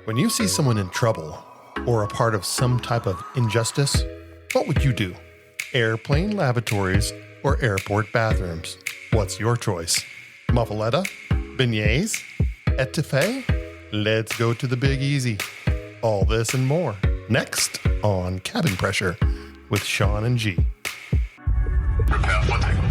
When you see someone in trouble or a part of some type of injustice, what would you do? Airplane lavatories or airport bathrooms? What's your choice? Muffaletta? Beignets? Etouffee? Let's go to the Big Easy. All this and more next on Cabin Pressure with Shawn and G. Prepare for takeoff.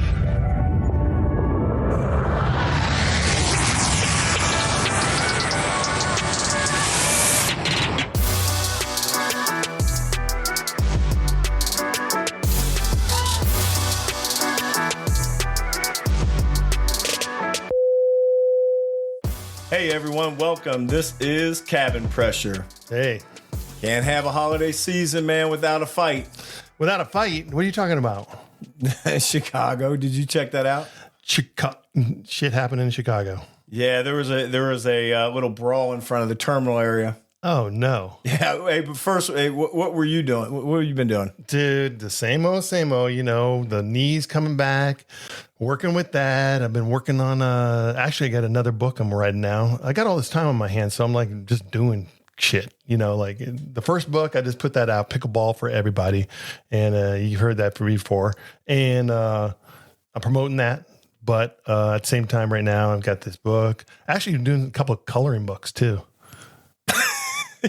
Hey everyone, welcome. This is Cabin Pressure. Hey. Can't have a holiday season, man, without a fight. Without a fight? What are you talking about? Chicago, did you check that out? Shit happened in Chicago. Yeah, there was a little brawl in front of the terminal area. Oh, no. Yeah, hey, but first, hey, what were you doing? What have you been doing? Dude, the same old, you know, the knees coming back, working with that. I've been working on, actually I got another book I'm writing now. I got all this time on my hands, so I'm like just doing shit, you know, like the first book, I just put that out, Pickleball for Everybody. And you've heard that before. And I'm promoting that. But at the same time right now, I've got this book. Actually, I'm doing a couple of coloring books too.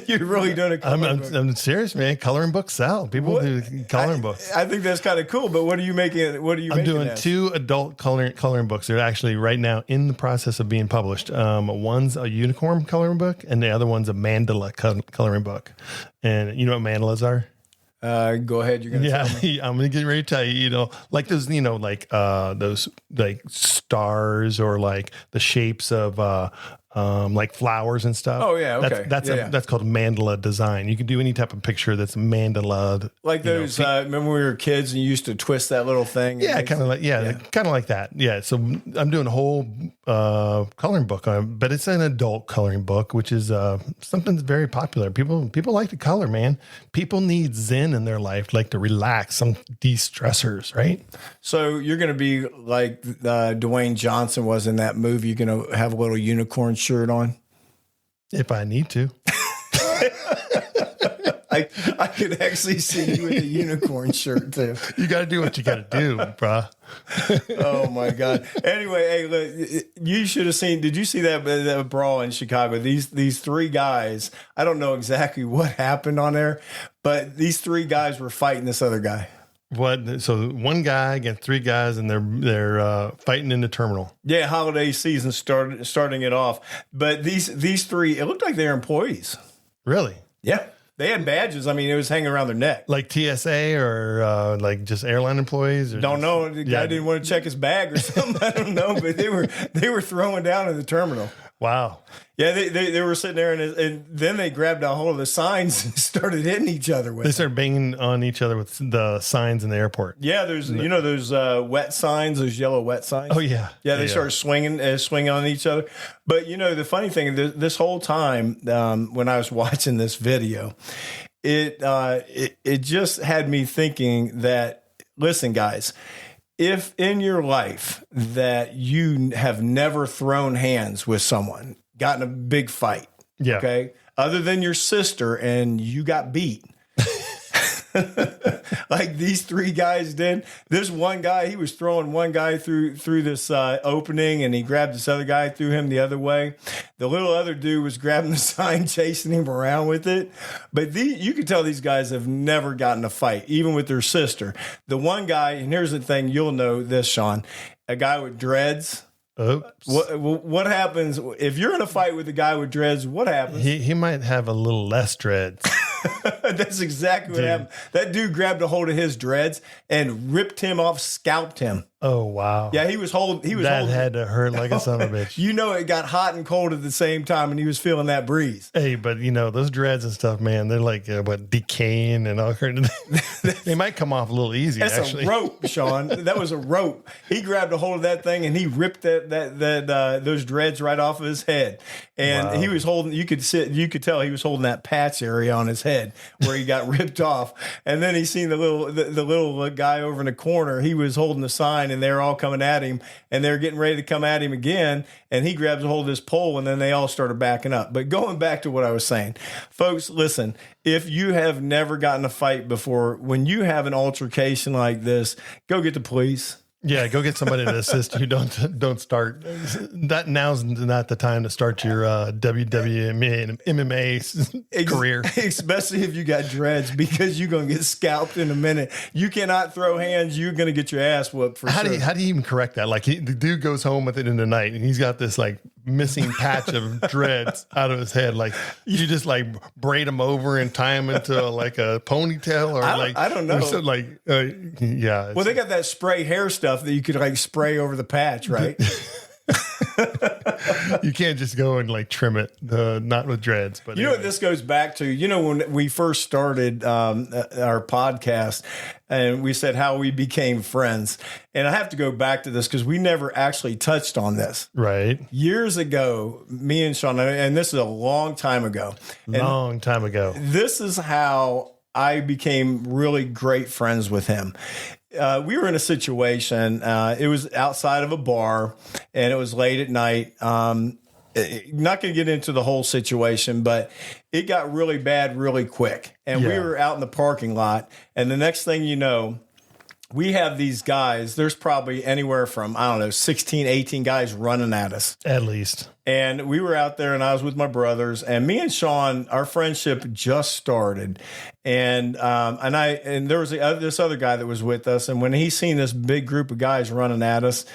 You're really doing a coloring book? I'm serious, man. Coloring books sell. People do coloring books. I think that's kind of cool, but what are you making? I'm doing two adult coloring books. They're actually right now in the process of being published. One's a unicorn coloring book, and the other one's a mandala coloring book. And you know what mandalas are? Go ahead. You're gonna tell me. I'm gonna get ready to tell you. You know, like those, you know, like those like stars or like the shapes of like flowers and stuff. Oh yeah, okay. That's called mandala design. You can do any type of picture that's mandala. Like those. Remember when we were kids and you used to twist that little thing? Yeah, kind of like that. Yeah. So I'm doing a whole coloring book on it, but it's an adult coloring book, which is something that's very popular. People like to color, man. People need zen in their life, like to relax, some de-stressors, right? So you're going to be like Dwayne Johnson was in that movie. You're going to have a little unicorn shirt on? If I need to. I could actually see you with a unicorn shirt too. You got to do what you got to do, bruh. Oh my God. Anyway, hey, look, you should have seen, did you see that brawl in Chicago? These three guys, I don't know exactly what happened on there, but these three guys were fighting this other guy. What? So one guy against three guys, and they're fighting in the terminal. Yeah, holiday season starting it off. But these three, it looked like they were employees. Really? Yeah. They had badges. I mean, it was hanging around their neck. Like TSA or like just airline employees? Or don't know. The guy didn't want to check his bag or something. I don't know. But they were throwing down in the terminal. Wow. Yeah, they were sitting there, and then they grabbed a hold of the signs and started hitting each other with. They started banging on each other with the signs in the airport. Yeah, there's those wet signs, those yellow wet signs. Oh yeah, yeah. They started swinging on each other. But you know, the funny thing, this whole time when I was watching this video, it just had me thinking that, listen, guys. If in your life that you have never thrown hands with someone, gotten a big fight, okay, other than your sister and you got beat, like these three guys did. This one guy, he was throwing one guy through this opening, and he grabbed this other guy, threw him the other way. The little other dude was grabbing the sign, chasing him around with it. But you could tell these guys have never gotten a fight, even with their sister. The one guy, and here's the thing, you'll know this, Shawn, a guy with dreads. Oops. What happens if you're in a fight with a guy with dreads? What happens? He might have a little less dreads. That's exactly what happened. That dude grabbed a hold of his dreads and ripped him off, scalped him. Oh wow! Yeah, he was holding. That had to hurt like a son of a bitch. You know, it got hot and cold at the same time, and he was feeling that breeze. Hey, but you know those dreads and stuff, man. They're like decaying and all kinds of things. They might come off a little easy. That's actually. A rope, Shawn. That was a rope. He grabbed a hold of that thing and he ripped those dreads right off of his head. And he was holding. You could tell he was holding that patch area on his head. head where he got ripped off. And then he seen the little guy over in the corner. He was holding the sign, and they're all coming at him, and they're getting ready to come at him again. And he grabs a hold of this pole, and then they all started backing up. But going back to what I was saying, folks, listen, if you have never gotten a fight before, when you have an altercation like this, go get the police. Yeah, go get somebody to assist you. Don't start. That now's not the time to start your WWE and MMA career. Especially if you got dreads, because you're going to get scalped in a minute. You cannot throw hands. You're going to get your ass whooped for sure. How do you even correct that? Like the dude goes home with it in the night, and he's got this like missing patch of dreads out of his head. Like you just like braid them over and tie them into like a ponytail, or I don't know. So like yeah. Well, they got that spray hair stuff that you could like spray over the patch, right? You can't just go and like trim it, not with dreads. But you know what this goes back to? You know, when we first started our podcast, and we said how we became friends. And I have to go back to this because we never actually touched on this. Right. Years ago, me and Shawn, and this is a long time ago. Long time ago. This is how I became really great friends with him. We were in a situation, it was outside of a bar, and it was late at night. Not going to get into the whole situation, but it got really bad really quick. And we were out in the parking lot, and the next thing you know, we have these guys, there's probably anywhere from, 16, 18 guys running at us. At least. And we were out there, and I was with my brothers, and me and Shawn, our friendship just started. And there was this other guy that was with us. And when he seen this big group of guys running at us,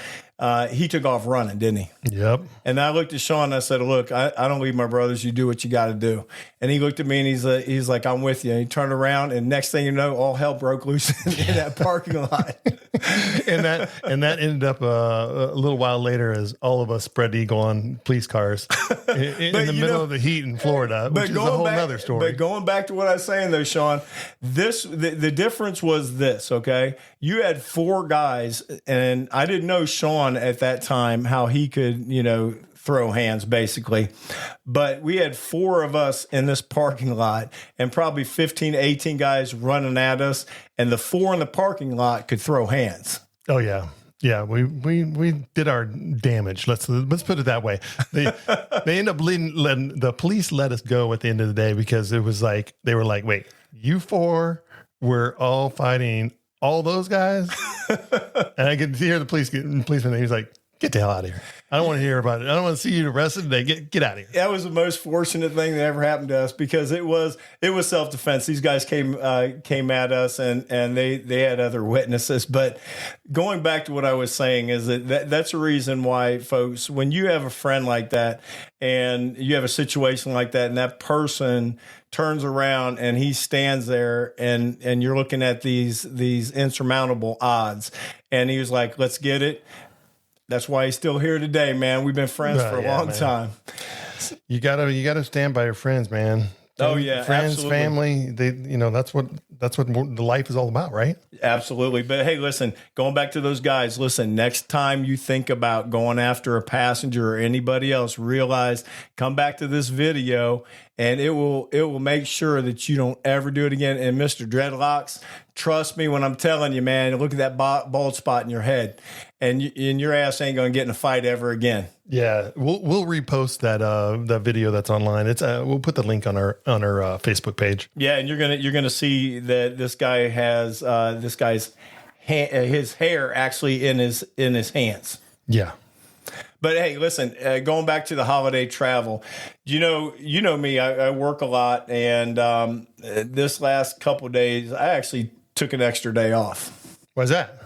he took off running, didn't he? Yep. And I looked at Shawn and I said, look, I don't leave my brothers. You do what you got to do. And he looked at me and he's like, I'm with you. And he turned around, and next thing you know, all hell broke loose in that parking lot. and that ended up a little while later as all of us spread eagle on police cars in the middle of the heat in Florida, which is a whole other story. But going back to what I was saying though, Shawn, the difference was this, okay? You had 4 guys, and I didn't know Shawn at that time, how he could, throw hands basically. But we had 4 of us in this parking lot, and probably 15, 18 guys running at us, and the 4 in the parking lot could throw hands. Oh yeah. Yeah, we did our damage. Let's put it that way. They end up letting the police let us go at the end of the day, because it was like they were like, wait, you 4 were all fighting all those guys? And I could hear the policeman. He was like, get the hell out of here. I don't want to hear about it. I don't want to see you arrested today. Get out of here. That was the most fortunate thing that ever happened to us, because it was self-defense. These guys came at us, and they had other witnesses. But going back to what I was saying is that's the reason why, folks, when you have a friend like that and you have a situation like that, and that person turns around and he stands there, and you're looking at these insurmountable odds, and he was like, let's get it. That's why he's still here today, man. We've been friends for a long time. You gotta stand by your friends, man. Oh yeah, friends, absolutely. Family. That's what the life is all about, right? Absolutely. But hey, listen, going back to those guys, listen, next time you think about going after a passenger or anybody else, come back to this video, and it will make sure that you don't ever do it again. And Mr. Dreadlocks, trust me when I'm telling you, man, look at that bald spot in your head, and your ass ain't going to get in a fight ever again. Yeah, we'll repost that video that's online. It's we'll put the link on our Facebook page. Yeah, and you're gonna see that this guy has this guy's his hair actually in his hands. Yeah. But hey, listen, going back to the holiday travel, you know me, I work a lot, and this last couple of days, I actually took an extra day off. Why's that?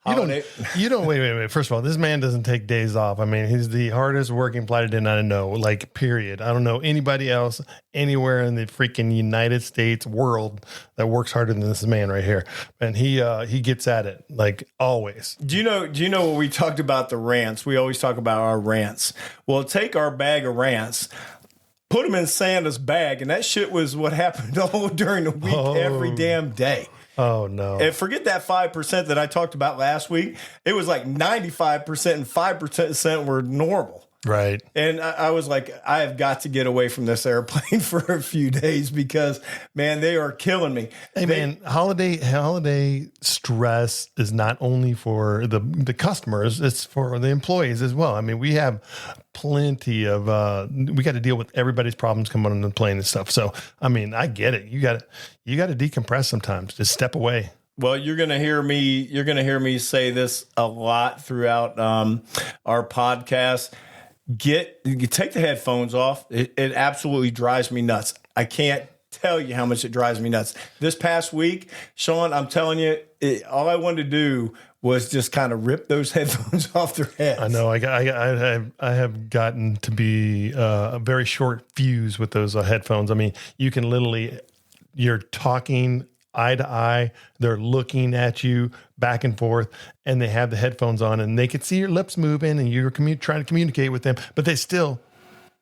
You don't wait. First of all, this man doesn't take days off. I mean, he's the hardest working flight attendant I know, like, period. I don't know anybody else anywhere in the freaking United States world that works harder than this man right here. And he gets at it, like, always. Do you know when we talked about the rants? We always talk about our rants. Well, take our bag of rants, put them in Santa's bag, and that shit was what happened all during the week, every damn day. Oh, no. And forget that 5% that I talked about last week. It was like 95% and 5% were normal. Right. And I was like, I have got to get away from this airplane for a few days because, man, they are killing me. Hey, man, holiday stress is not only for the customers, it's for the employees as well. I mean, we have plenty of, we got to deal with everybody's problems coming on the plane and stuff. So, I mean, I get it. You got to decompress sometimes. Just step away. Well, you're going to hear me say this a lot throughout our podcast. You take the headphones off. It absolutely drives me nuts. I can't tell you how much it drives me nuts. This past week, Shawn, I'm telling you, all I wanted to do was just kind of rip those headphones off their heads. I know. I have gotten to be a very short fuse with those headphones. I mean, you can literally, you're talking eye to eye, they're looking at you back and forth, and they have the headphones on, and they can see your lips moving, and you're trying to communicate with them, but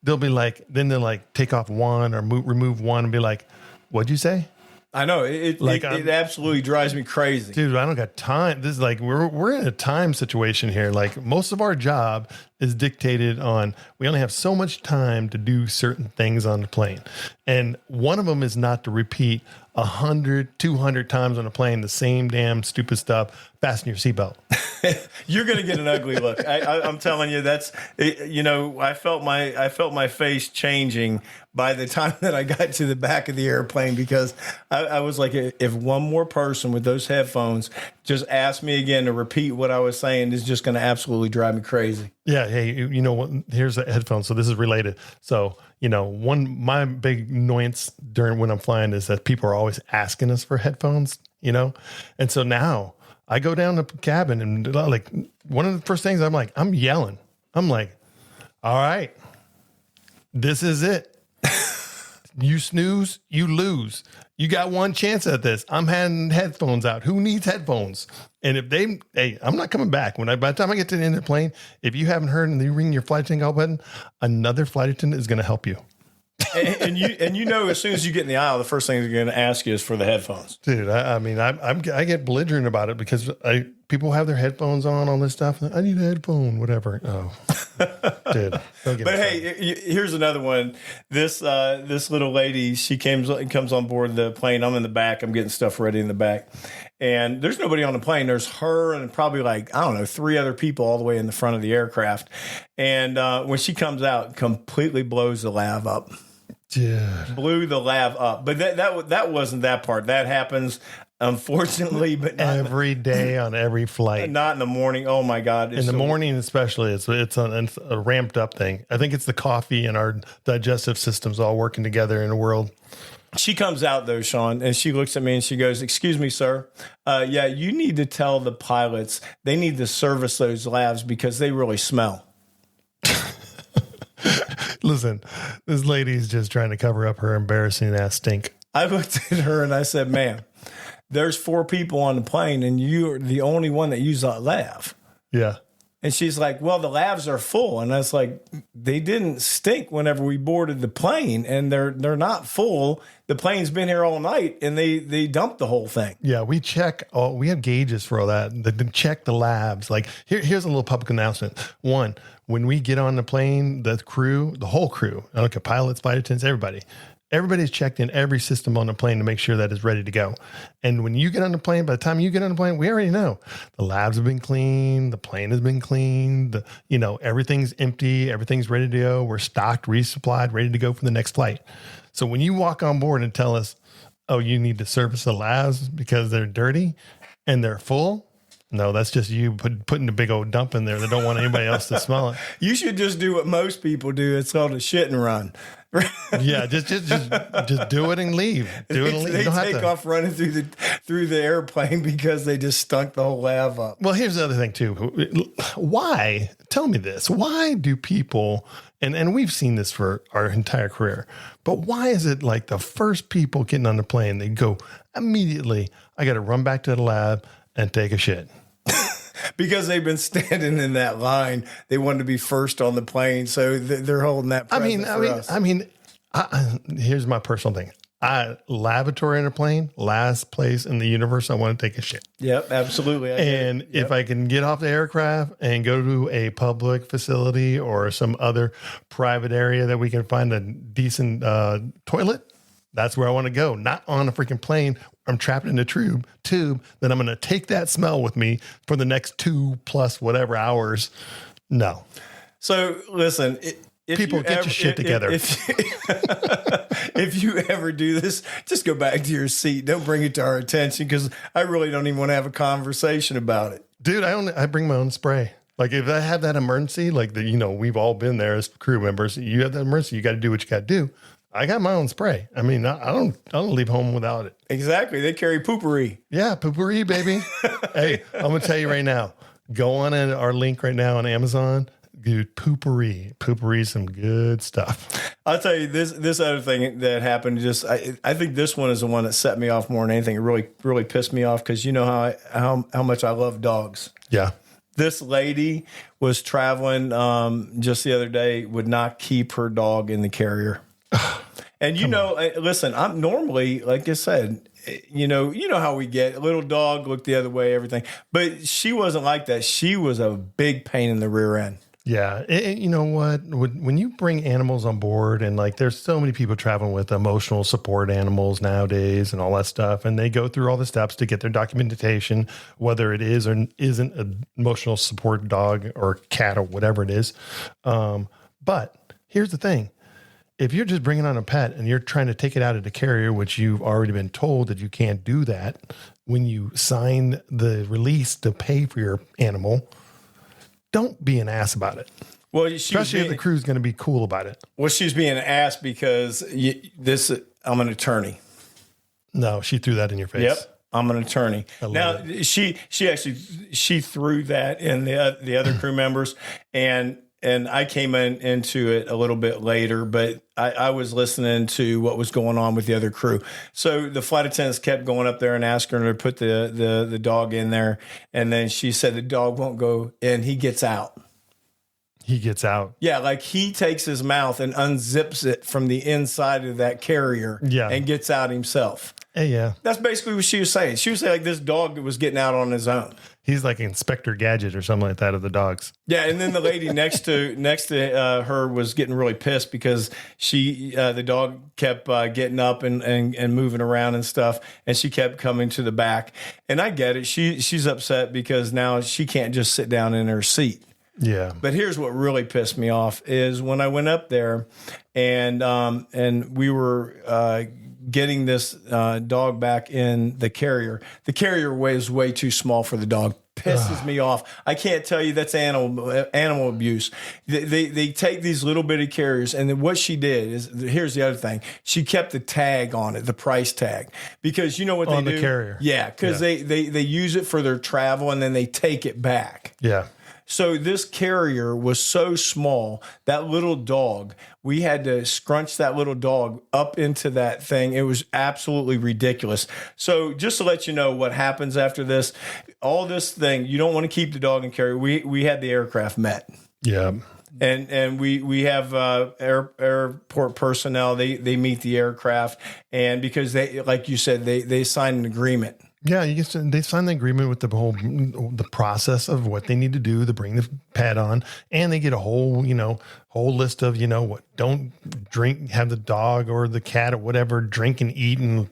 they'll be like, then they'll like take off one or remove one and be like, "What'd you say?" I know it absolutely drives me crazy, dude. I don't got time. This is like we're in a time situation here. Like most of our job is dictated on. We only have so much time to do certain things on the plane, and one of them is not to repeat 100, 200 times on a plane the same damn stupid stuff. Fasten your seatbelt. You're going to get an ugly look. I'm telling you, I felt my face changing by the time that I got to the back of the airplane because I was like, if one more person with those headphones just asked me again to repeat what I was saying, is just going to absolutely drive me crazy. Yeah. Hey, you know what? Here's the headphones. So this is related. So, my big annoyance when I'm flying is that people are always asking us for headphones, and so now I go down the cabin and like one of the first things I'm yelling. I'm like, all right, this is it. You snooze, you lose. You got one chance at this. I'm handing headphones out. Who needs headphones? And if I'm not coming back. By the time I get to the end of the plane, if you haven't heard and you ring your flight attendant button, another flight attendant is going to help you. and as soon as you get in the aisle, the first thing they're going to ask you is for the headphones. Dude, I get belligerent about it because people have their headphones on, all this stuff. I need a headphone, whatever. Oh, dude. But hey, here's another one. This little lady, she comes on board the plane. I'm in the back. I'm getting stuff ready in the back. And there's nobody on the plane. There's her and probably 3 other people all the way in the front of the aircraft. And when she comes out, completely blows the lav up. Dude. Blew the lav up. But that wasn't that part. That happens, unfortunately, but not every day on every flight. Not in the morning. Oh my God! In the morning, especially, it's a ramped up thing. I think it's the coffee and our digestive systems all working together in the world. She comes out though, Shawn, and she looks at me and she goes, "Excuse me, sir. Yeah, you need to tell the pilots they need to service those lavs because they really smell." Listen, this lady's just trying to cover up her embarrassing ass stink. I looked at her and I said, "Ma'am, there's 4 people on the plane and you're the only one that used that lav." Yeah. And she's like, "Well, the lavs are full." And I was like, "They didn't stink whenever we boarded the plane, and they're not full. The plane's been here all night, and they dumped the whole thing." Yeah, we have gauges for all that. They check the labs. Like here's a little public announcement. One, when we get on the plane, the whole crew, I don't care, pilots, flight attendants, everybody's checked in every system on the plane to make sure that it's ready to go. And when you get on the plane, by the time you get on the plane, we already know the labs have been cleaned, the plane has been cleaned, everything's empty, everything's ready to go. We're stocked, resupplied, ready to go for the next flight. So when you walk on board and tell us, "Oh, you need to service the labs because they're dirty and they're full," no, that's just you putting a big old dump in there. They don't want anybody else to smell it. You should just do what most people do. It's called a shit and run. Yeah, just do it and leave. Do it and leave. They take off running through the airplane because they just stunk the whole lav up. Well, here's the other thing too. Why? Tell me this. Why do people, and we've seen this for our entire career, but why is it like the first people getting on the plane, they go immediately, "I got to run back to the lab and take a shit"? Because they've been standing in that line. They wanted to be first on the plane, so they're holding that present for us. Here's my personal thing. Lavatory in a plane, last place in the universe I want to take a shit. Yep, absolutely. And if I can get off the aircraft and go to a public facility or some other private area that we can find a decent toilet, that's where I want to go. Not on a freaking plane. I'm trapped in a tube. Then I'm going to take that smell with me for the next 2+ whatever hours. No. So listen, people get your shit together. If you ever do this, just go back to your seat. Don't bring it to our attention because I really don't even want to have a conversation about it. Dude, I bring my own spray. Like if I have that emergency, like we've all been there as crew members. You have that emergency, you got to do what you got to do. I got my own spray. I mean, I don't leave home without it. Exactly. They carry poopery. Yeah, poopery, baby. Hey, I'm gonna tell you right now. Go on our link right now on Amazon. Dude, poopery. Poopery is some good stuff. I'll tell you this other thing that happened. I think this one is the one that set me off more than anything. It really pissed me off because you know how much I love dogs. Yeah. This lady was traveling just the other day, would not keep her dog in the carrier. And listen, I'm normally, like I said, you know how we get little dog, look the other way, everything. But she wasn't like that. She was a big pain in the rear end. Yeah. And you know what? When you bring animals on board and like there's so many people traveling with emotional support animals nowadays and all that stuff, and they go through all the steps to get their documentation, whether it is or isn't an emotional support dog or cat or whatever it is. But here's the thing. If you're just bringing on a pet and you're trying to take it out of the carrier, which you've already been told that you can't do that when you sign the release to pay for your animal, don't be an ass about it. Well, especially if the crew's going to be cool about it. Well, she's being an ass because I'm an attorney. No, she threw that in your face. Yep, I'm an attorney. Now she threw that in the other crew members, and I came into it a little bit later, but I was listening to what was going on with the other crew. So the flight attendants kept going up there and asking her to put the dog in there. And then she said the dog won't go, and he gets out. He gets out. Yeah, like he takes his mouth and unzips it from the inside of that carrier and gets out himself. Yeah. That's basically what she was saying. She was saying like this dog was getting out on his own. He's like Inspector Gadget or something like that of the dogs. Yeah, and then the lady next to her was getting really pissed because the dog kept getting up and moving around and stuff, and she kept coming to the back. And I get it. She's upset because now she can't just sit down in her seat. Yeah. But here's what really pissed me off is when I went up there and we were getting this dog back in the carrier. The carrier was way too small for the dog. Pisses me off. I can't tell you that's animal abuse. They take these little bitty carriers, and then what she did is, here's the other thing. She kept the tag on it, the price tag, because you know what they do? On the carrier. Yeah, because they use it for their travel, and then they take it back. Yeah. So this carrier was so small, that little dog, we had to scrunch that little dog up into that thing. It was absolutely ridiculous. So just to let you know what happens after this, all this thing, you don't want to keep the dog in carrier. We had the aircraft met. Yeah. And we have airport personnel. They meet the aircraft, and because they, like you said, they signed an agreement. Yeah, they sign the agreement with the process of what they need to do to bring the pet on, and they get a whole list of what don't drink, have the dog or the cat or whatever drink and eat and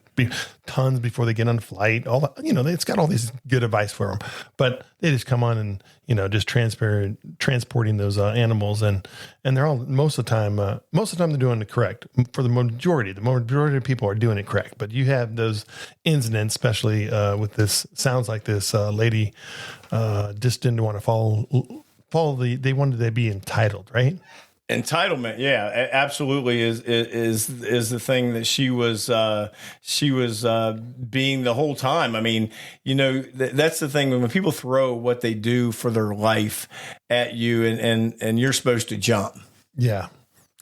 tons before they get on the flight. All that, it's got all these good advice for them, but they just come on and just transporting those animals, and they're all most of the time they're doing it correct. For the majority of people are doing it correct, but you have those incidents, especially with this. Sounds like this lady just didn't want to follow they wanted to be entitled, right? Entitlement, yeah, absolutely is the thing that she was being the whole time. I mean, that's the thing when people throw what they do for their life at you, and you're supposed to jump. Yeah,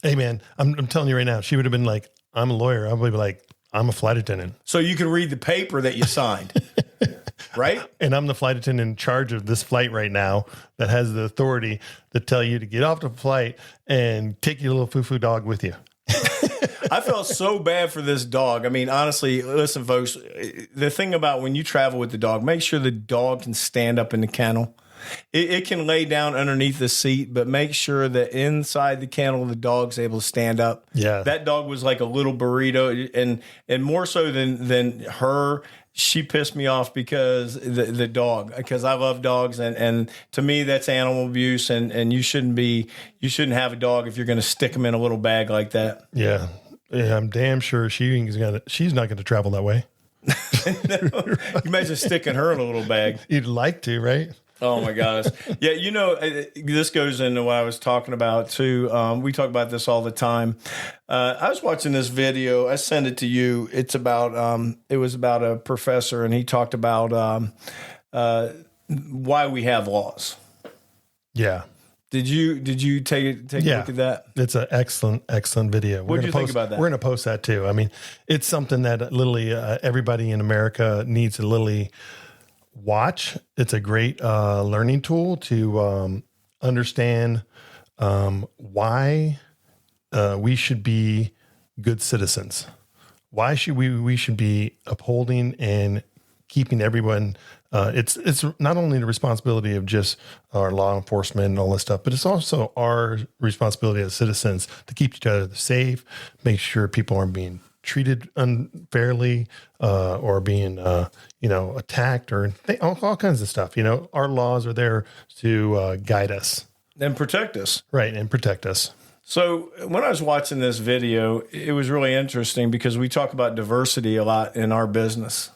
hey man, I'm telling you right now, she would have been like, "I'm a lawyer." I would be like, "I'm a flight attendant." So you can read the paper that you signed. Right? And I'm the flight attendant in charge of this flight right now that has the authority to tell you to get off the flight and take your little foo-foo dog with you. I felt so bad for this dog. I mean, honestly, listen, folks, the thing about when you travel with the dog, make sure the dog can stand up in the kennel. It can lay down underneath the seat, but make sure that inside the kennel, the dog's able to stand up. Yeah. That dog was like a little burrito, and more so than her, she pissed me off because the dog, because I love dogs, and to me that's animal abuse, and you shouldn't have a dog if you're going to stick them in a little bag like that. Yeah. I'm damn sure she's not going to travel that way. You imagine sticking her in a little bag. You'd like to, right? Oh my gosh. Yeah. This goes into what I was talking about too. We talk about this all the time. I was watching this video. I sent it to you. It was about a professor, and he talked about why we have laws. Yeah. Did you take a look at that? It's an excellent video. What do you think about that? We're going to post that too. I mean, it's something that literally everybody in America needs to literally watch. It's a great learning tool to understand why we should be good citizens. Why should we should be upholding and keeping everyone. It's not only the responsibility of just our law enforcement and all this stuff, but it's also our responsibility as citizens to keep each other safe, make sure people aren't being treated unfairly or being attacked or all kinds of stuff. Our laws are there to guide us and protect us. Right, and protect us. So when I was watching this video, it was really interesting because we talk about diversity a lot in our business.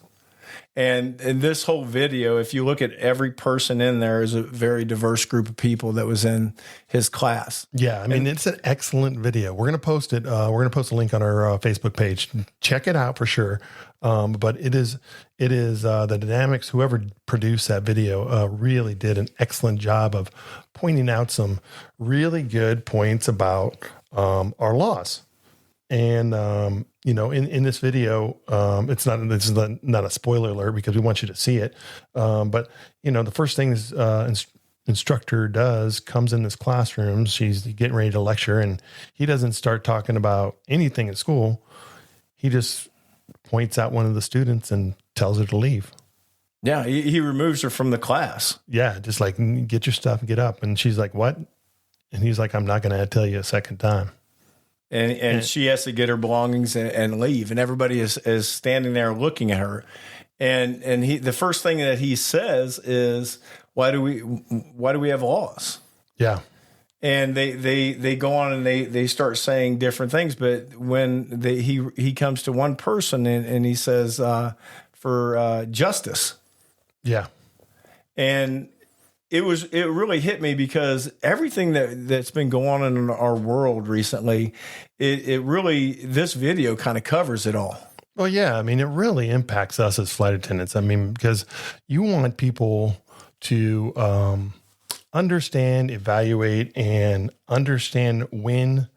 And in this whole video, if you look at every person in there, is a very diverse group of people that was in his class. Yeah, I mean, it's an excellent video. We're going to post it. We're going to post a link on our Facebook page. Check it out for sure. But it is the dynamics. Whoever produced that video really did an excellent job of pointing out some really good points about our laws. And in this video, this is not a spoiler alert because we want you to see it. But the first thing is instructor comes in this classroom. She's getting ready to lecture, and he doesn't start talking about anything at school. He just points out one of the students and tells her to leave. Yeah, he removes her from the class. Yeah, just like, get your stuff and get up. And she's like, what? And he's like, I'm not going to tell you a second time. And she has to get her belongings and leave, and everybody is standing there looking at her. And the first thing that he says is, why do we have laws? Yeah. And they go on and they start saying different things, but when he comes to one person and he says for justice. Yeah. And it really hit me because everything that's been going on in our world recently, this video kind of covers it all. Well, yeah. I mean, it really impacts us as flight attendants. I mean, because you want people to understand, evaluate, and understand when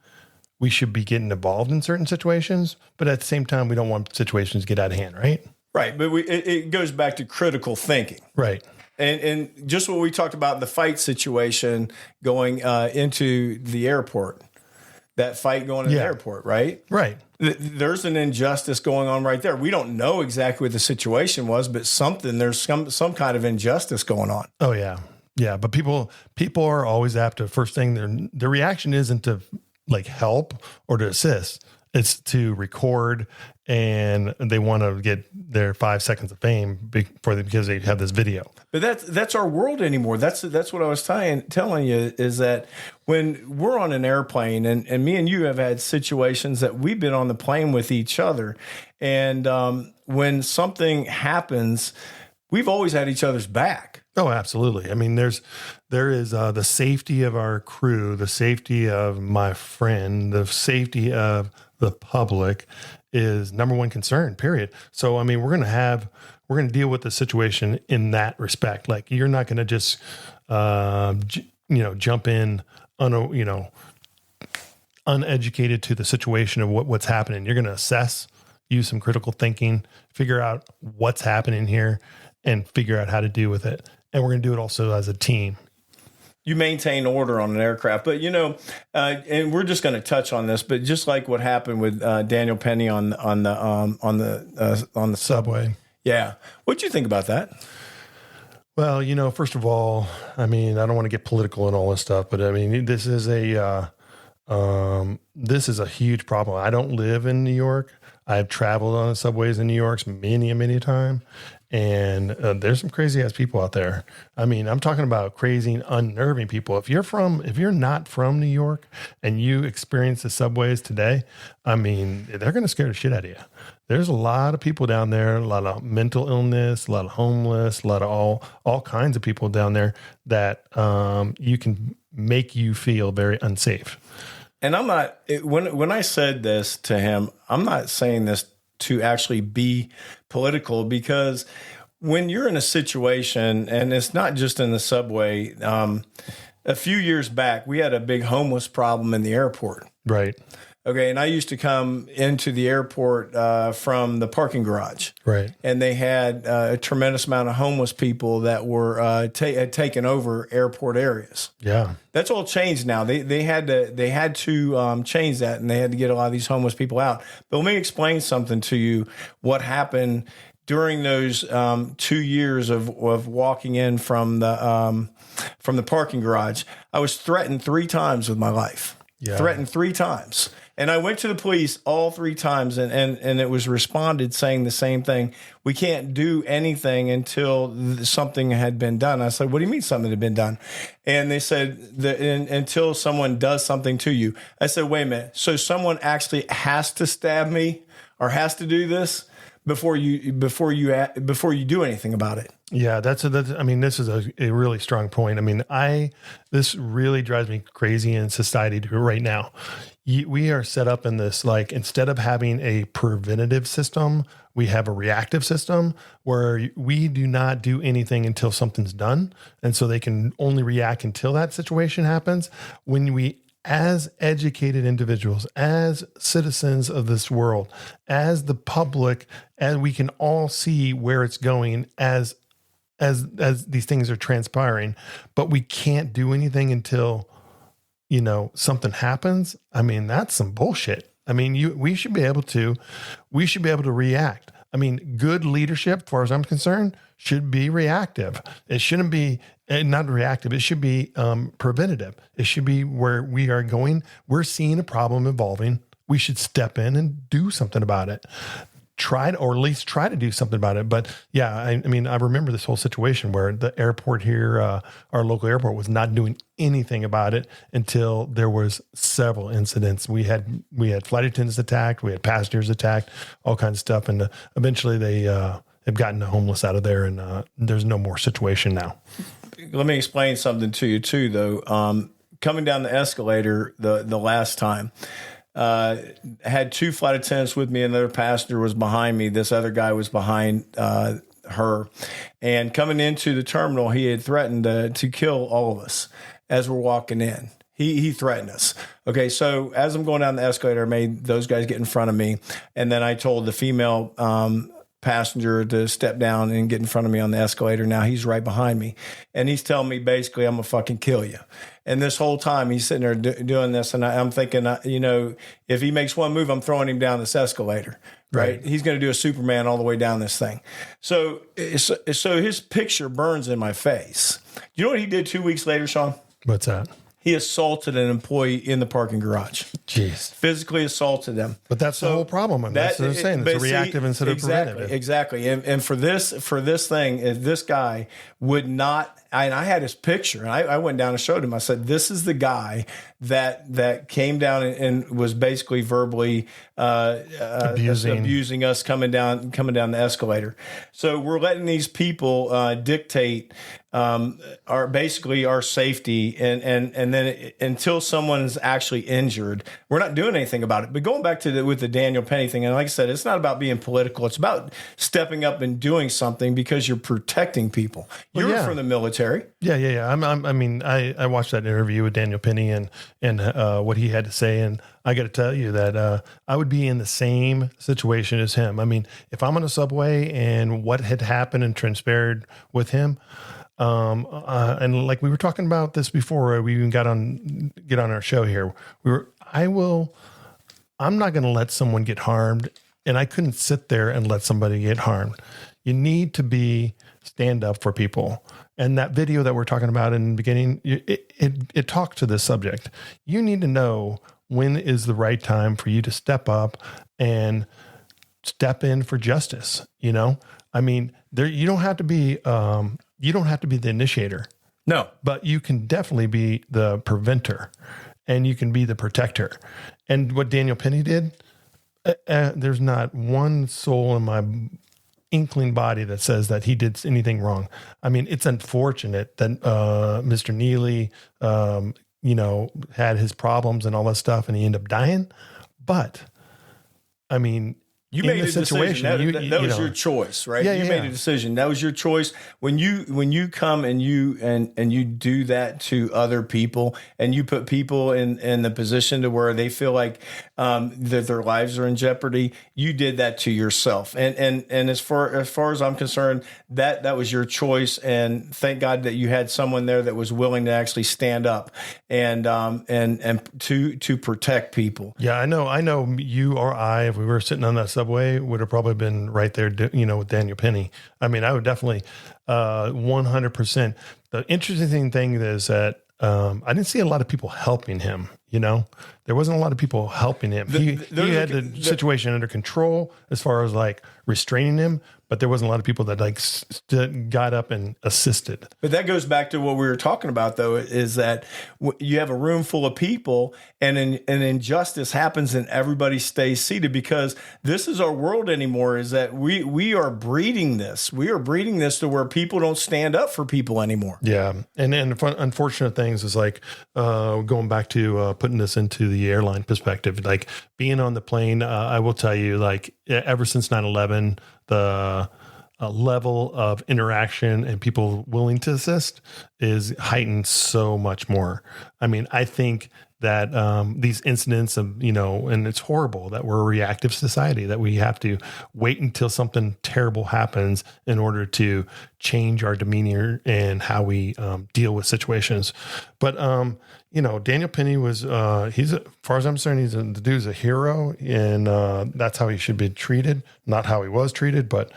we should be getting involved in certain situations. But at the same time, we don't want situations to get out of hand, right? Right. But it goes back to critical thinking. Right. And just what we talked about in the fight situation going into the airport, that fight going in the airport, right? Right. There's an injustice going on right there. We don't know exactly what the situation was, but there's some kind of injustice going on. Oh, yeah. Yeah. But people are always apt to, first thing, their reaction isn't to like help or to assist. It's to record, and they want to get their 5 seconds of fame because they have this video. But that's our world anymore. That's what I was telling you is that when we're on an airplane, and me and you have had situations that we've been on the plane with each other, and when something happens, we've always had each other's back. Oh, absolutely. I mean, there is the safety of our crew, the safety of my friend, the safety of the public is number one concern, period. So, I mean, we're going to deal with the situation in that respect. Like, you're not going to just, jump in, uneducated to the situation of what's happening. You're going to assess, use some critical thinking, figure out what's happening here, and figure out how to deal with it. And we're going to do it also as a team. You maintain order on an aircraft, but and we're just going to touch on this, but just like what happened with Daniel Penny on the Subway. Yeah, what'd you think about that? Well, first of all, I mean, I don't want to get political and all this stuff, but I mean, this is a huge problem. I don't live in New York. I've traveled on the subways in New York many, many times, and there's some crazy ass people out there. I mean, I'm talking about crazy, unnerving people. If you're not from New York and you experience the subways today, I mean, they're going to scare the shit out of you. There's a lot of people down there, a lot of mental illness, a lot of homeless, a lot of all kinds of people down there that you can make you feel very unsafe. And I'm not, when I said this to him, I'm not saying this to actually be political, because when you're in a situation, and it's not just in the subway, a few years back, we had a big homeless problem in the airport. Right. Okay, and I used to come into the airport from the parking garage. Right. And they had a tremendous amount of homeless people that were had taken over airport areas. Yeah. That's all changed now. They had to change that, and they had to get a lot of these homeless people out. But let me explain something to you. What happened during those 2 years of walking in from the parking garage? I was threatened 3 times with my life. Yeah. Threatened 3 times. And I went to the police all 3 times, and it was responded saying the same thing. We can't do anything until something had been done. I said, what do you mean something had been done? And they said, until someone does something to you. I said, wait a minute. So someone actually has to stab me or has to do this before you do anything about it? Yeah, I mean, this is a really strong point. I mean, this really drives me crazy in society right now. We are set up in this, like, instead of having a preventative system, we have a reactive system where we do not do anything until something's done. And so they can only react until that situation happens. When we, as educated individuals, as citizens of this world, as the public, and we can all see where it's going as these things are transpiring, but we can't do anything until, something happens. I mean, that's some bullshit. I mean, we should be able to react. I mean, good leadership, as far as I'm concerned, should be reactive. It shouldn't be not reactive. It should be preventative. It should be where we are going. We're seeing a problem evolving. We should step in and do something about it. Or at least try to do something about it. But yeah, I mean, I remember this whole situation where the airport here, our local airport, was not doing anything about it until there was several incidents. We had flight attendants attacked, we had passengers attacked, all kinds of stuff. And eventually they have gotten the homeless out of there, and there's no more situation now. Let me explain something to you too, though. Coming down the escalator the last time, had 2 flight attendants with me. Another passenger was behind me. This other guy was behind her. And coming into the terminal, he had threatened to kill all of us as we're walking in. He threatened us. Okay, so as I'm going down the escalator, I made those guys get in front of me. And then I told the female passenger to step down and get in front of me on the escalator. Now he's right behind me, and he's telling me basically, I'm gonna fucking kill you. And this whole time he's sitting there doing this, and I'm thinking, if he makes one move, I'm throwing him down this escalator. Right? He's going to do a Superman all the way down this thing. So his picture burns in my face. You know what he did 2 weeks later, Shawn? What's that? He assaulted an employee in the parking garage. Jeez. Physically assaulted them. But that's the whole problem. I mean, that's what I'm saying. It's reactive instead of preventative. Exactly. And for this thing, if this guy would not, and I had his picture, and I went down and showed him. I said, this is the guy that came down and was basically verbally abusing us coming down the escalator. So we're letting these people dictate our safety, and then until someone is actually injured, we're not doing anything about it. But going back to with the Daniel Penny thing, and like I said, it's not about being political. It's about stepping up and doing something because you're protecting people. You're from the military. Yeah. I watched that interview with Daniel Penny and what he had to say, and I got to tell you that I would be in the same situation as him. I mean, if I'm on a subway and what had happened and transpired with him, And like we were talking about this before we even get on our show here, I'm not going to let someone get harmed, and I couldn't sit there and let somebody get harmed. You need to stand up for people. And that video that we're talking about in the beginning, it talked to this subject. You need to know when is the right time for you to step up and step in for justice. You know, I mean, you don't have to be the initiator. No, but you can definitely be the preventer, and you can be the protector. And what Daniel Penny did, there's not one soul in my inkling body that says that he did anything wrong. I mean, it's unfortunate that Mr. Neely, had his problems and all that stuff, and he ended up dying. But I mean, you made a decision. That was your choice, right? Yeah, you made a decision. That was your choice. When you come and you do that to other people, and you put people in the position to where they feel like that their lives are in jeopardy, you did that to yourself. And as far as I'm concerned, that was your choice. And thank God that you had someone there that was willing to actually stand up and to protect people. Yeah, I know you or I, if we were sitting on that subway, would have probably been right there, with Daniel Penny. I mean, I would definitely 100%. The interesting thing is that I didn't see a lot of people helping him. There wasn't a lot of people helping him. He had the situation under control as far as like restraining him, but there wasn't a lot of people that got up and assisted. But that goes back to what we were talking about, though, is that you have a room full of people and an injustice happens and everybody stays seated, because this is our world anymore, is that we are breeding this. We are breeding this to where people don't stand up for people anymore. Yeah. And unfortunate things is like going back to putting this into the airline perspective, like being on the plane. I will tell you, like ever since 9/11, the level of interaction and people willing to assist is heightened so much more. I mean, I think that these incidents of, and it's horrible that we're a reactive society, that we have to wait until something terrible happens in order to change our demeanor and how we deal with situations. But, Daniel Penny was, as far as I'm concerned, the dude's a hero, and that's how he should be treated, not how he was treated. But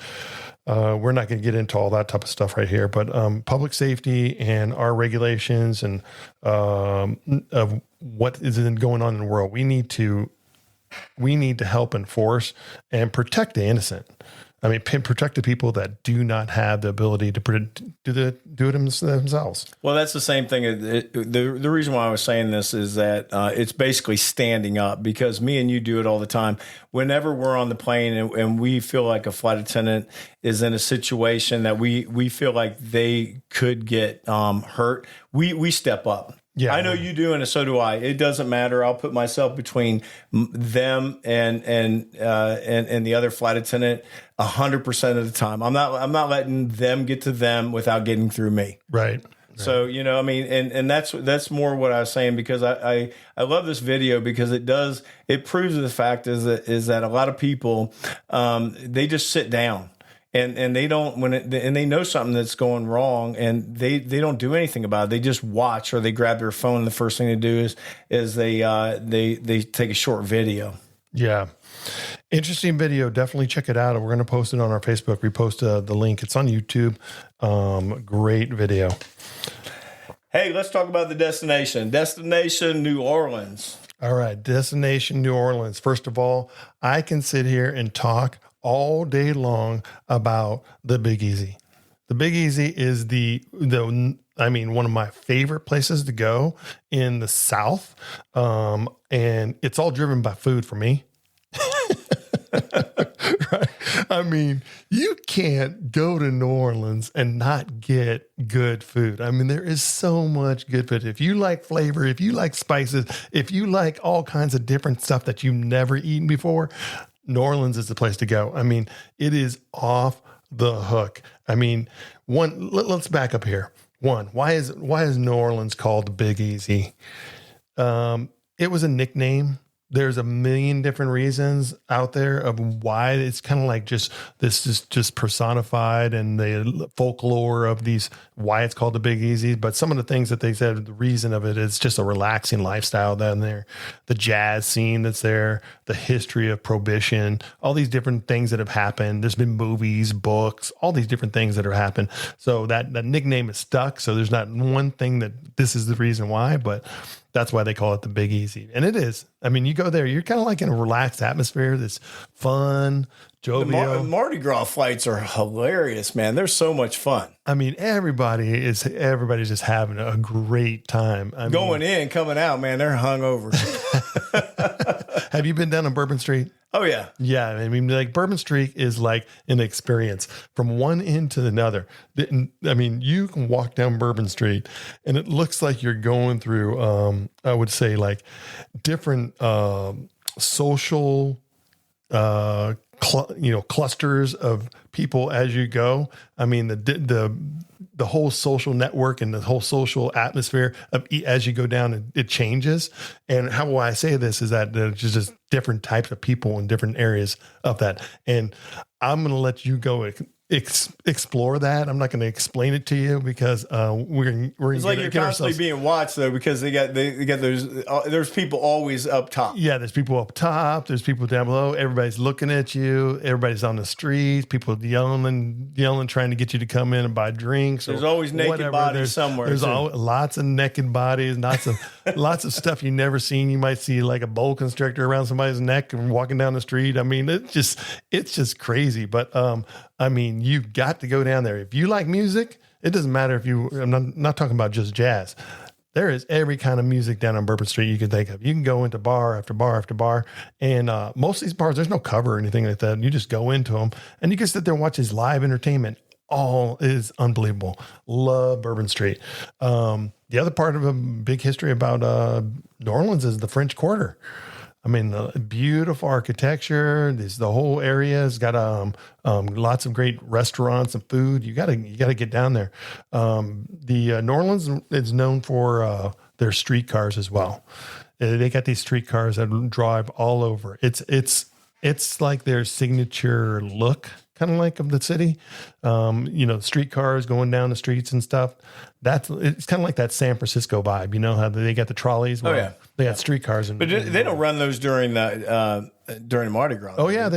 we're not going to get into all that type of stuff right here. But public safety and our regulations and of what is going on in the world, we need to help enforce and protect the innocent. I mean, protect the people that do not have the ability to do it themselves. Well, that's the same thing. The reason why I was saying this is that it's basically standing up, because me and you do it all the time. Whenever we're on the plane and we feel like a flight attendant is in a situation that we feel like they could get hurt, we step up. Yeah, I know you do, and so do I. It doesn't matter. I'll put myself between them and the other flight attendant 100% of the time. I'm not letting them get to them without getting through me. Right. So, I mean, and that's more what I was saying, because I love this video, because it proves the fact is that a lot of people they just sit down. And they don't and they know something that's going wrong, and they don't do anything about it. They just watch, or they grab their phone, and the first thing they do is they take a short video. Yeah, interesting video. Definitely check it out. We're going to post it on our Facebook. We post the link. It's on YouTube. Great video. Hey, let's talk about the destination. Destination New Orleans. All right, destination New Orleans. First of all, I can sit here and talk all day long about the Big Easy. The Big Easy is one of my favorite places to go in the South. And it's all driven by food for me. Right? I mean, you can't go to New Orleans and not get good food. I mean, there is so much good food. If you like flavor, if you like spices, if you like all kinds of different stuff that you've never eaten before, New Orleans is the place to go. I mean, it is off the hook. I mean, let's back up here. Why is New Orleans called the Big Easy? It was a nickname there's a million different reasons out there of why it's kind of like just this is just personified and the folklore of these, why it's called the Big Easy. But some of the things that they said, the reason of it is just a relaxing lifestyle down there, the jazz scene that's there, the history of prohibition, all these different things that have happened. There's been movies, books, all these different things that have happened. So that nickname is stuck. So there's not one thing that this is the reason why, but that's why they call it the Big Easy. And it is. I mean, you go there, you're kind of like in a relaxed atmosphere that's fun, jovial. The Mardi Gras flights are hilarious, man. They're so much fun. I mean, everybody's just having a great time. Going in, coming out, man, they're hungover. Have you been down on Bourbon Street? Oh, yeah. Yeah. I mean, like Bourbon Street is like an experience from one end to another. I mean, you can walk down Bourbon Street and it looks like you're going through, I would say like different social, clusters of people as you go. I mean, the whole social network and the whole social atmosphere of as you go down, it changes. And why I say this is that there's just different types of people in different areas of that. And I'm going to let you go explore that. I'm not going to explain it to you because we're it's like you're constantly being watched though, because they got there's people always up top. Yeah, there's people up top, there's people down below, everybody's looking at you, everybody's on the streets, people yelling, trying to get you to come in and buy drinks. There's always naked bodies somewhere. There's lots of naked bodies, lots of stuff you never seen. You might see like a boa constrictor around somebody's neck and walking down the street. I mean, it's just crazy. But I mean, you've got to go down there. If you like music, it doesn't matter if I'm not talking about just jazz. There is every kind of music down on Bourbon Street you can think of. You can go into bar after bar after bar. And most of these bars, there's no cover or anything like that. You just go into them and you can sit there and watch this live entertainment. All is unbelievable. Love Bourbon Street. The other part of a big history about New Orleans is the French Quarter. I mean, beautiful architecture. The whole area has got lots of great restaurants and food. You gotta get down there. The New Orleans is known for their streetcars as well. They got these streetcars that drive all over. It's like their signature look, kind of like of the city. Streetcars going down the streets and stuff. It's kind of like that San Francisco vibe. You know how they got the trolleys? Well, oh yeah, they got streetcars. But they don't run those during Mardi Gras. Oh yeah,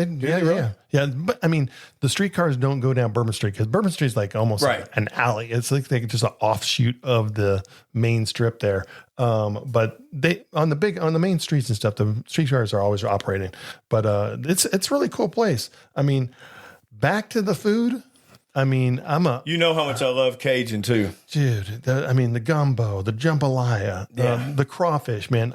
yeah. But I mean, the streetcars don't go down Bourbon Street because Bourbon Street is like almost like an alley. It's like just an offshoot of the main strip there. But they on the main streets and stuff, the streetcars are always operating. But it's really cool place. I mean, back to the food. I mean, you know how much I love Cajun too, dude. The gumbo, the jambalaya, the crawfish, man.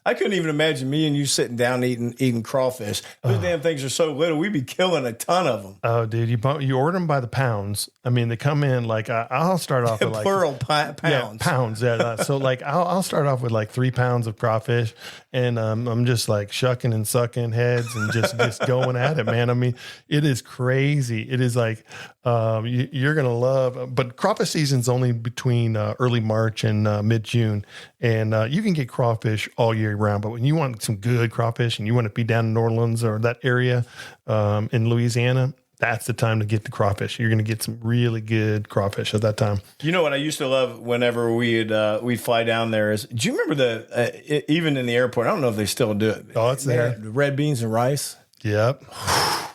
I couldn't even imagine me and you sitting down eating crawfish. Those damn things are so little. We'd be killing a ton of them. Oh, dude, you order them by the pounds. I mean, they come in like I'll start off with like plural pounds. Yeah, pounds. Yeah. So like I'll start off with like 3 pounds of crawfish, and I'm just like shucking and sucking heads and just going at it, man. I mean, it is crazy. It is like you're gonna love. But crawfish season's only between early March and mid June, and you can get crawfish all year round. But when you want some good crawfish and you want to be down in New Orleans or that area in Louisiana, that's the time to get the crawfish. You're going to get some really good crawfish at that time. You know what I used to love whenever we'd fly down there is, do you remember even in the airport, I don't know if they still do it. Oh, it's there. The red beans and rice. Yep.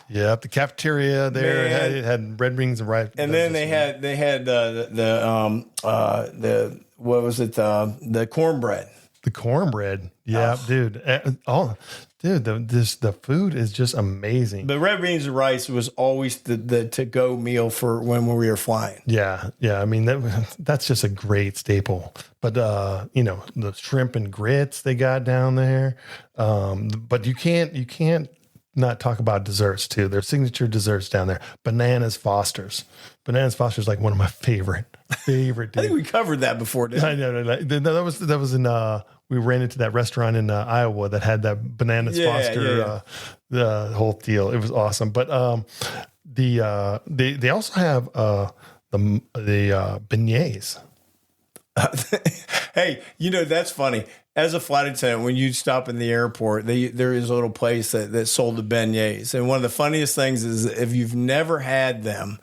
Yep. The cafeteria there had red beans and rice. And then they had the cornbread. The cornbread. Yeah, dude. The food is just amazing. The red beans and rice was always the to-go meal for when we were flying. Yeah. I mean, that's just a great staple. But, the shrimp and grits they got down there. But you can't not talk about desserts too. Their signature desserts down there. Bananas Foster's. Bananas Foster's like one of my favorite. Dude. I think we covered that before, didn't we? No. That was in we ran into that restaurant in Iowa that had that Bananas Foster the whole deal. It was awesome. But they also have the beignets. Hey, that's funny. As a flight attendant, when you stop in the airport, there is a little place that sold the beignets. And one of the funniest things is if you've never had them,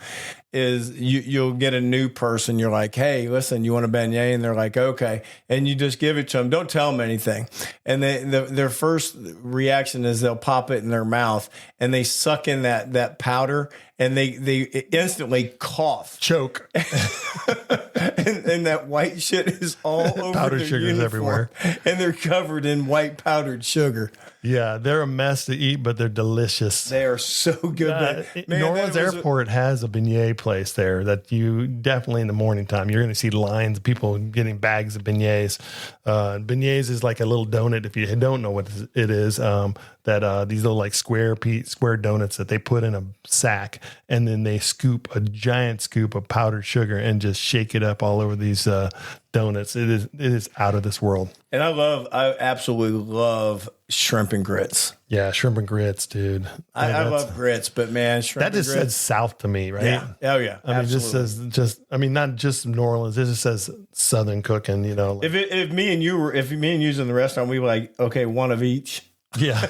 is you'll get a new person. You're like, hey, listen, you want a beignet? And they're like, okay. And you just give it to them. Don't tell them anything. And their first reaction is they'll pop it in their mouth and they suck in that powder and they instantly cough. Choke. and that white shit is all over Powdered their sugar is everywhere. And they're covered in white powdered sugar. Yeah, they're a mess to eat, but they're delicious. They are so good. New Orleans Airport has a beignet place there that you definitely in the morning time, you're going to see lines of people getting bags of beignets. Beignets is like a little donut. If you don't know what it is, these little like square donuts that they put in a sack and then they scoop a giant scoop of powdered sugar and just shake it up all over these donuts. It is out of this world. And I absolutely love shrimp and grits. Yeah, shrimp and grits, dude. I love grits, but man, shrimp that and just grits. says South to me, right? Yeah. Oh yeah. I mean, it just says not just New Orleans. It just says Southern cooking. If me and you was in the restaurant, we were like, okay, one of each. Yeah.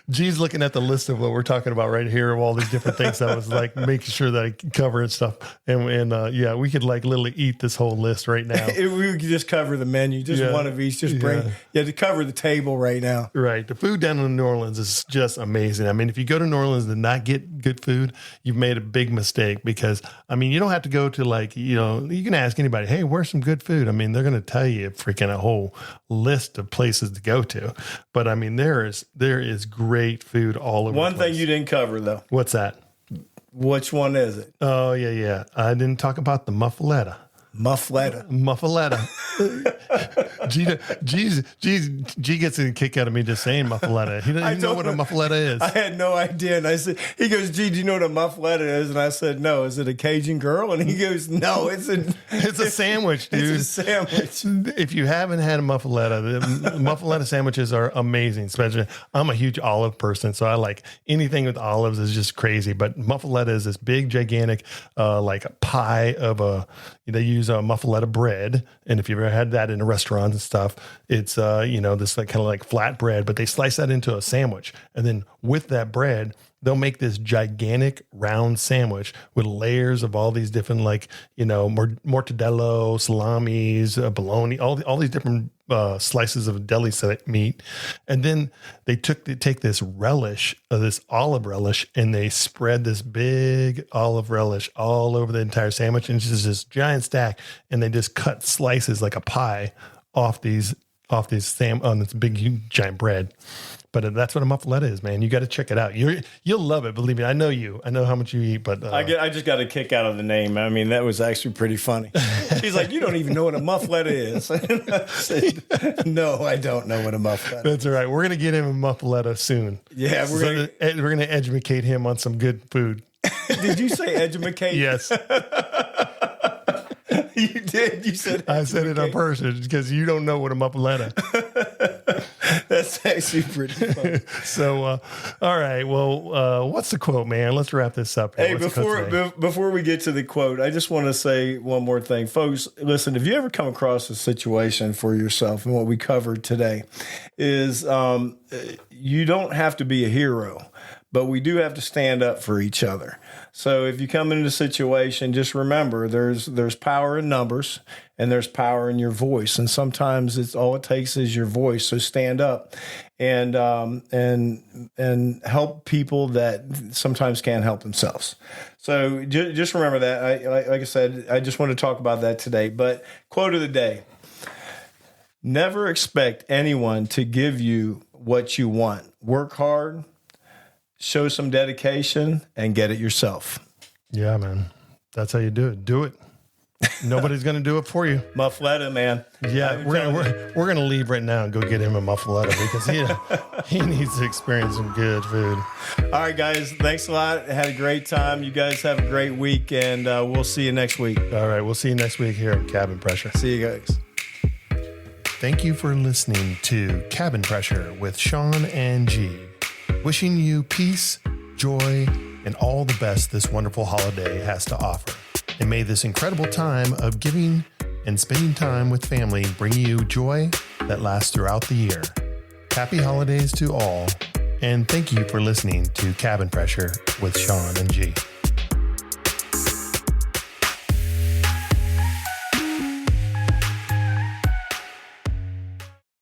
G's looking at the list of what we're talking about right here of all these different things. I was like making sure that I cover and stuff. And yeah, we could like literally eat this whole list right now. We could just cover the menu, just one of each. Just bring, to cover the table right now. Right. The food down in New Orleans is just amazing. I mean, if you go to New Orleans and not get good food, you've made a big mistake because, I mean, you don't have to go to like, you can ask anybody, hey, where's some good food? I mean, they're going to tell you freaking a whole list of places to go to. But I mean, there is great food all over. One thing you didn't cover though. What's that? Which one is it? Oh yeah. I didn't talk about the muffaletta. Muffaletta. G gets a kick out of me just saying muffaletta. He doesn't even know what a muffaletta is. I had no idea. And I said, he goes, G, do you know what a muffaletta is? And I said, no. Is it a Cajun girl? And he goes, no, it's a sandwich, dude. It's a sandwich. If you haven't had a muffaletta, the muffaletta sandwiches are amazing. Especially, I'm a huge olive person, so I like anything with olives is just crazy. But muffaletta is this big, gigantic, like a pie of they use a muffaletta bread, and if you've ever had that in a restaurant and stuff, it's this like kind of like flat bread, but they slice that into a sandwich, and then with that bread, they'll make this gigantic round sandwich with layers of all these different like mortadella, salamis, bologna, all these different slices of deli meat, and then they take this relish, this olive relish, and they spread this big olive relish all over the entire sandwich, and it's just this giant stack, and they just cut slices like a pie off these on this big huge, giant bread. But that's what a muffaletta is, man. You got to check it out. You'll love it. Believe me. I know you. I know how much you eat. But I just got a kick out of the name. I mean, that was actually pretty funny. He's like, you don't even know what a muffaletta is. And I said, no, I don't know what a muffaletta is. That's all right. We're gonna get him a muffaletta soon. Yeah, we're gonna educate him on some good food. Did you say educate? Yes. You did. You said. I said it on purpose because you don't know what a muffaletta. That's actually pretty funny. So, all right. Well, what's the quote, man? Let's wrap this up here. Hey, before we get to the quote, I just want to say one more thing, folks. Listen, if you ever come across a situation for yourself, and what we covered today is, you don't have to be a hero, but we do have to stand up for each other. So if you come into a situation, just remember there's power in numbers and there's power in your voice. And sometimes it's all it takes is your voice. So stand up and help people that sometimes can't help themselves. So just remember that. Like I said, I just want to talk about that today. But quote of the day: never expect anyone to give you what you want. Work hard, show some dedication, and get it yourself. Yeah, man. That's how you do it. Do it. Nobody's going to do it for you. Muffaletta, man. Yeah, we're gonna leave right now and go get him a muffaletta because he needs to experience some good food. All right, guys. Thanks a lot. Had a great time. You guys have a great week, and we'll see you next week. All right, we'll see you next week here at Cabin Pressure. See you guys. Thank you for listening to Cabin Pressure with Shawn and G. Wishing you peace, joy, and all the best this wonderful holiday has to offer. And may this incredible time of giving and spending time with family bring you joy that lasts throughout the year. Happy holidays to all, and thank you for listening to Cabin Pressure with Shawn and G.